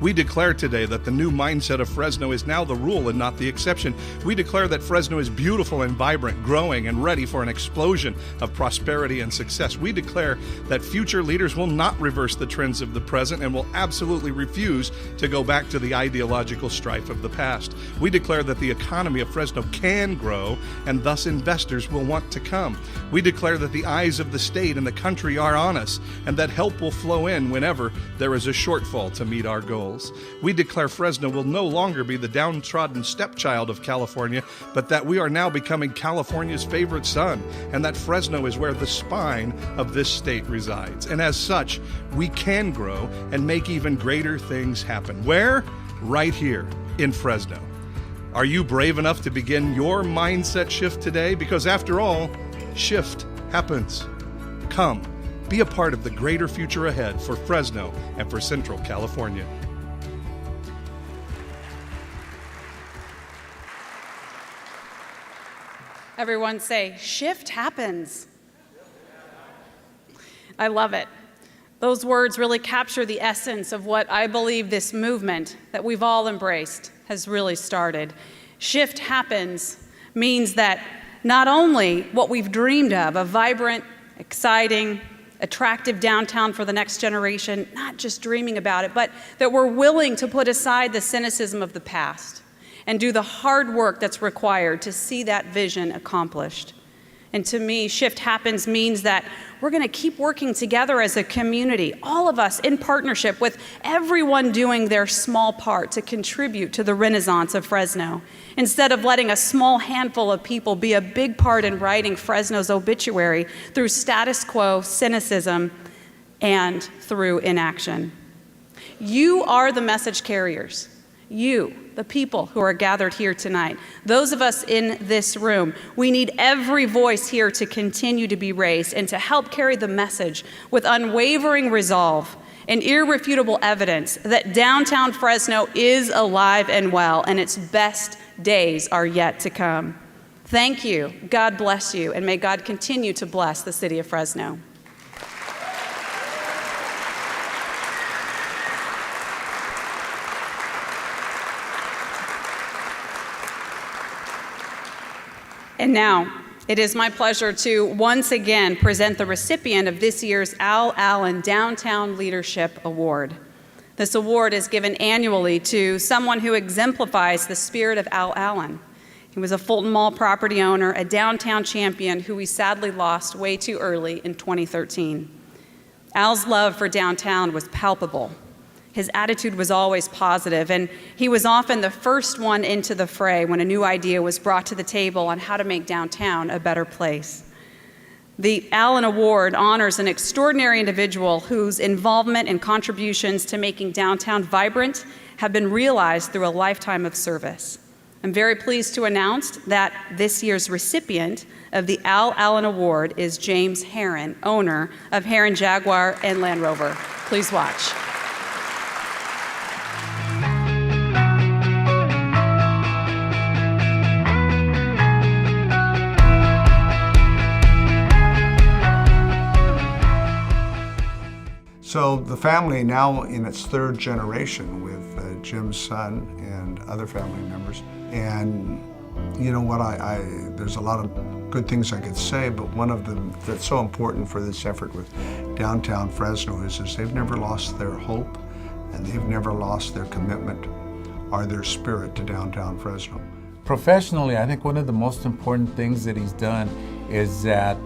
We declare today that the new mindset of Fresno is now the rule and not the exception. We declare that Fresno is beautiful and vibrant, growing and ready for an explosion of prosperity and success. We declare that future leaders will not reverse the trends of the present and will absolutely refuse to go back to the ideological strife of the past. We declare that the economy of Fresno can grow and thus investors will want to come. We declare that the eyes of the state and the country are on us and that help will flow in whenever there is a shortfall to meet our goals. hills. We declare Fresno will no longer be the downtrodden stepchild of California, but that we are now becoming California's favorite son, and that Fresno is where the spine of this state resides. And as such, we can grow and make even greater things happen. Where? Right here in Fresno. Are you brave enough to begin your mindset shift today? Because after all, shift happens. Come, be a part of the greater future ahead for Fresno and for Central California. Everyone say, shift happens. I love it. Those words really capture the essence of what I believe this movement that we've all embraced has really started. Shift happens means that not only what we've dreamed of, a vibrant, exciting, attractive downtown for the next generation, not just dreaming about it, but that we're willing to put aside the cynicism of the past and do the hard work that's required to see that vision accomplished. And to me, shift happens means that we're going to keep working together as a community, all of us in partnership with everyone doing their small part to contribute to the renaissance of Fresno, instead of letting a small handful of people be a big part in writing Fresno's obituary through status quo cynicism and through inaction. You are the message carriers. You, the people who are gathered here tonight, those of us in this room, we need every voice here to continue to be raised and to help carry the message with unwavering resolve and irrefutable evidence that downtown Fresno is alive and well, and its best days are yet to come. Thank you, God bless you, and may God continue to bless the city of Fresno. And now, it is my pleasure to once again present the recipient of this year's Al Allen Downtown Leadership Award. This award is given annually to someone who exemplifies the spirit of Al Allen. He was a Fulton Mall property owner, a downtown champion who we sadly lost way too early in 2013. Al's love for downtown was palpable. His attitude was always positive, and he was often the first one into the fray when a new idea was brought to the table on how to make downtown a better place. The Allen Award honors an extraordinary individual whose involvement and contributions to making downtown vibrant have been realized through a lifetime of service. I'm very pleased to announce that this year's recipient of the Al Allen Award is James Herron, owner of Herron Jaguar and Land Rover. Please watch. So the family now in its third generation with Jim's son and other family members. And you know what, there's a lot of good things I could say, but one of them that's so important for this effort with downtown Fresno is they've never lost their hope and they've never lost their commitment or their spirit to downtown Fresno. Professionally, I think one of the most important things that he's done is that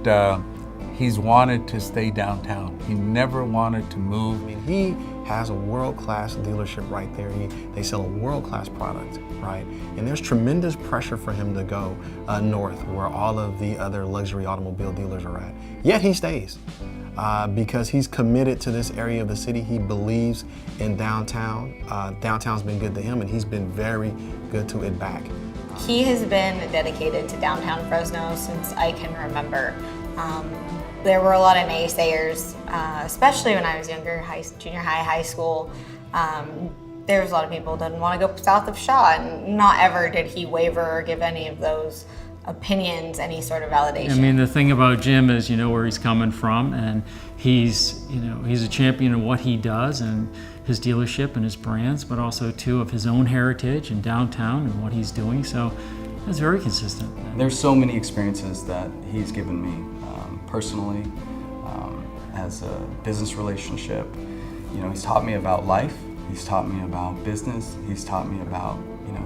he's wanted to stay downtown. He never wanted to move. I mean, he has a world-class dealership right there. They sell a world-class product, right? And there's tremendous pressure for him to go north where all of the other luxury automobile dealers are at. Yet he stays because he's committed to this area of the city. He believes in downtown. Downtown's been good to him and he's been very good to it back. He has been dedicated to downtown Fresno since I can remember. There were a lot of naysayers, especially when I was younger, junior high, high school. There was a lot of people that didn't want to go south of Shaw, and not ever did he waver or give any of those opinions any sort of validation. I mean, the thing about Jim is, where he's coming from, and he's a champion of what he does and his dealership and his brands, but also too of his own heritage and downtown and what he's doing. So it's very consistent. There's so many experiences that he's given me. Personally, as a business relationship, he's taught me about life, he's taught me about business, he's taught me about,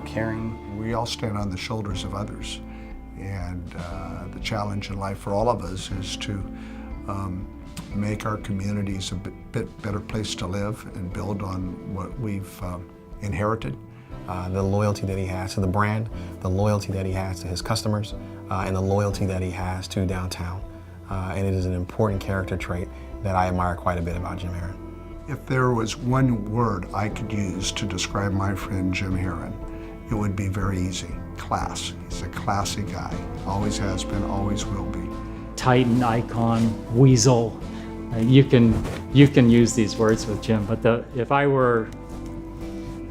caring. We all stand on the shoulders of others, and the challenge in life for all of us is to make our communities a bit better place to live and build on what we've inherited. The loyalty that he has to the brand, the loyalty that he has to his customers, and the loyalty that he has to downtown. And it is an important character trait that I admire quite a bit about Jim Heron. If there was one word I could use to describe my friend Jim Heron, it would be very easy: class. He's a classy guy, always has been, always will be. Titan, icon, weasel. You can use these words with Jim, but if I were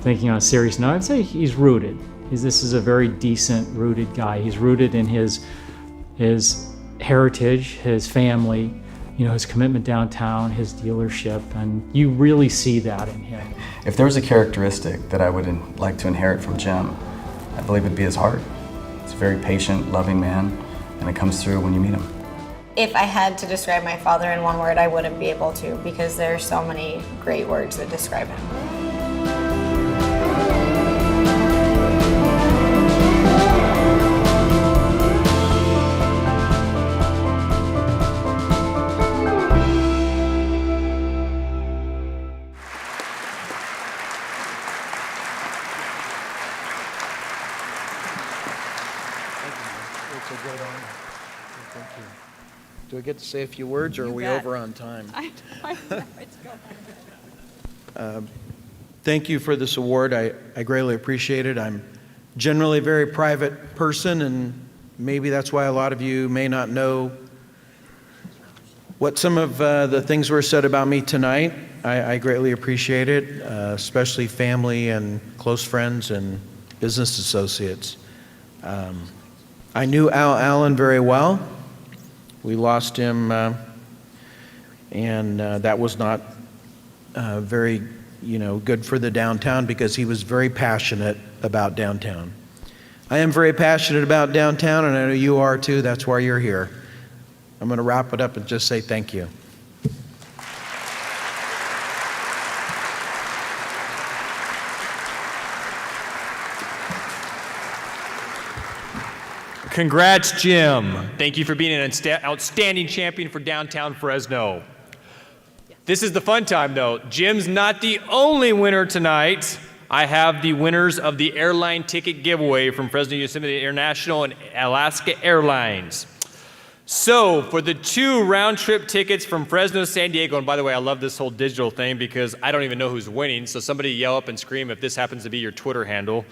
thinking on a serious note, I'd say he's rooted. This is a very decent, rooted guy. He's rooted in his heritage, his family, his commitment downtown, his dealership, and you really see that in him. If there was a characteristic that I would like to inherit from Jim, I believe it'd be his heart. He's a very patient, loving man, and it comes through when you meet him. If I had to describe my father in one word, I wouldn't be able to, because there are so many great words that describe him. It's a great honor. Thank you. Do I get to say a few words, or are we over on time? Thank you for this award. I greatly appreciate it. I'm generally a very private person, and maybe that's why a lot of you may not know what some of the things were said about me tonight. I greatly appreciate it, especially family and close friends and business associates. I knew Al Allen very well. We lost him, and that was not very, good for the downtown, because he was very passionate about downtown. I am very passionate about downtown, and I know you are too. That's why you're here. I'm going to wrap it up and just say thank you. Congrats, Jim. Thank you for being an outstanding champion for downtown Fresno. This is the fun time, though. Jim's not the only winner tonight. I have the winners of the airline ticket giveaway from Fresno Yosemite International and Alaska Airlines. So, for the 2 round-trip tickets from Fresno, San Diego, and by the way, I love this whole digital thing because I don't even know who's winning, so somebody yell up and scream if this happens to be your Twitter handle.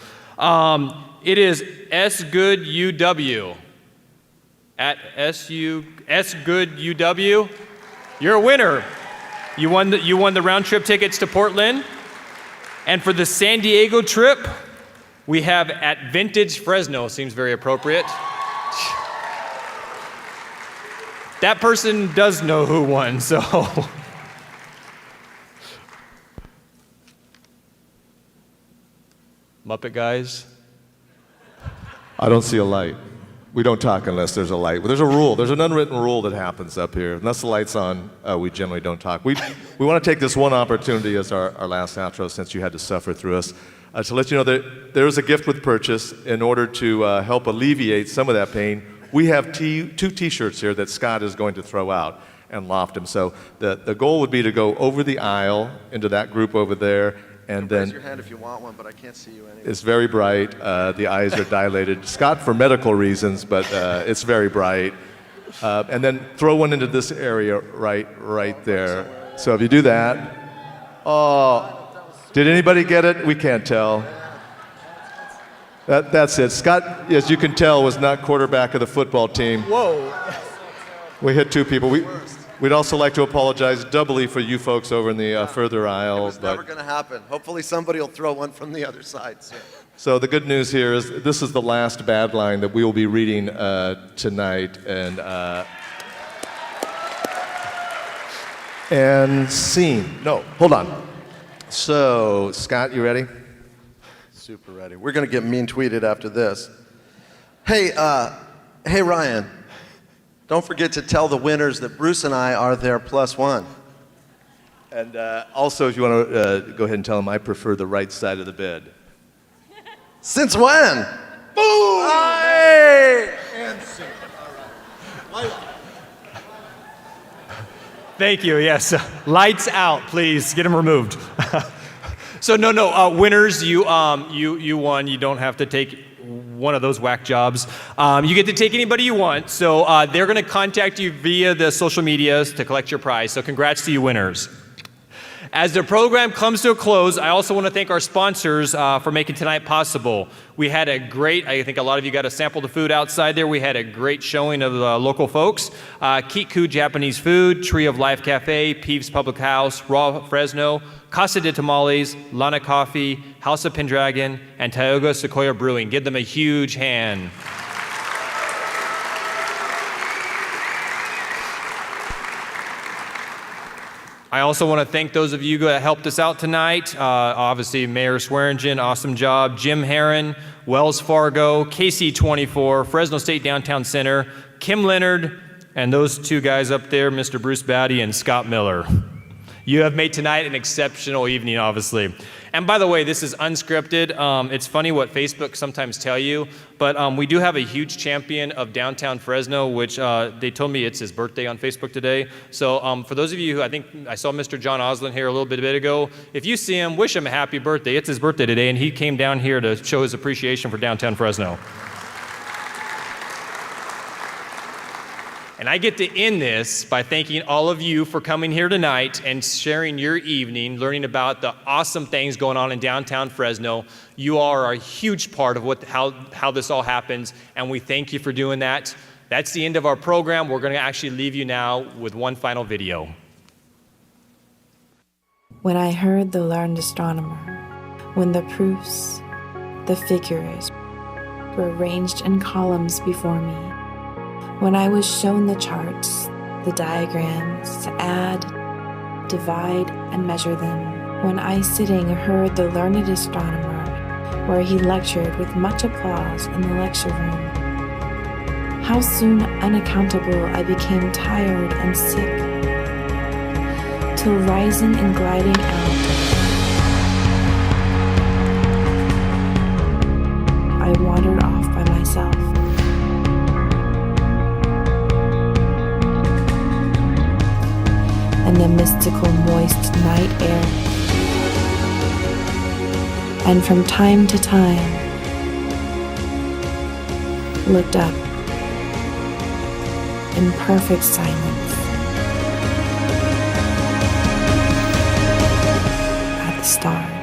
It is SGoodUW. At SGoodUW. You're a winner. You won the round-trip tickets to Portland. And for the San Diego trip, we have at Vintage Fresno. Seems very appropriate. That person does know who won, so. Muppet guys? I don't see a light. We don't talk unless there's a light. But there's a rule. There's an unwritten rule that happens up here. Unless the light's on, we generally don't talk. We want to take this one opportunity as our last outro, since you had to suffer through us, to let you know that there is a gift with purchase. In order to help alleviate some of that pain, we have 2 T-shirts here that Scott is going to throw out and loft them. So the goal would be to go over the aisle into that group over there, and then raise your hand if you want one, but I can't see you anyway. it's very bright. The eyes are dilated. Scott, for medical reasons, but it's very bright. And then throw one into this area right there. So if you do that, did anybody get it? We can't tell. That's it. Scott, as you can tell, was not quarterback of the football team. Whoa. We hit 2 people. We'd also like to apologize doubly for you folks over in the further aisle. It's never going to happen. Hopefully somebody will throw one from the other side soon. So the good news here is this is the last bad line that we will be reading tonight. And scene. No, hold on. So, Scott, you ready? Super ready. We're going to get mean tweeted after this. Hey Ryan, don't forget to tell the winners that Bruce and I are their +1. And also, if you want to go ahead and tell them, I prefer the right side of the bed. Since when? Boom! Hey! And sing. All right. Thank you. Yes. Lights out, please. Get them removed. So no. Winners, you won. You don't have to take one of those whack jobs. You get to take anybody you want. So they're going to contact you via the social medias to collect your prize. So congrats to you winners. As the program comes to a close, I also want to thank our sponsors for making tonight possible. We had a great, I think a lot of you got to sample the food outside there. We had a great showing of the local folks. Kiku Japanese Food, Tree of Life Cafe, Peeves Public House, Raw Fresno, Casa de Tamales, Lana Coffee, House of Pendragon, and Tioga Sequoia Brewing. Give them a huge hand. I also want to thank those of you that helped us out tonight. Obviously, Mayor Swearingen, awesome job. Jim Herron, Wells Fargo, KC24, Fresno State Downtown Center, Kim Leonard, and those two guys up there, Mr. Bruce Batty and Scott Miller. You have made tonight an exceptional evening, obviously. And by the way, this is unscripted. It's funny what Facebook sometimes tell you, but we do have a huge champion of downtown Fresno, which they told me it's his birthday on Facebook today. So for those of you who, I think I saw Mr. John Oslin here a little bit ago, if you see him, wish him a happy birthday. It's his birthday today, and he came down here to show his appreciation for downtown Fresno. And I get to end this by thanking all of you for coming here tonight and sharing your evening, learning about the awesome things going on in downtown Fresno. You are a huge part of how this all happens, and we thank you for doing that. That's the end of our program. We're going to actually leave you now with one final video. When I heard the learned astronomer, when the proofs, the figures, were arranged in columns before me, when I was shown the charts, the diagrams to add, divide, and measure them, when I sitting heard the learned astronomer, where he lectured with much applause in the lecture room, how soon unaccountable I became tired and sick, till rising and gliding out, I wandered off by myself. And the mystical moist night air, and from time to time looked up in perfect silence at the stars.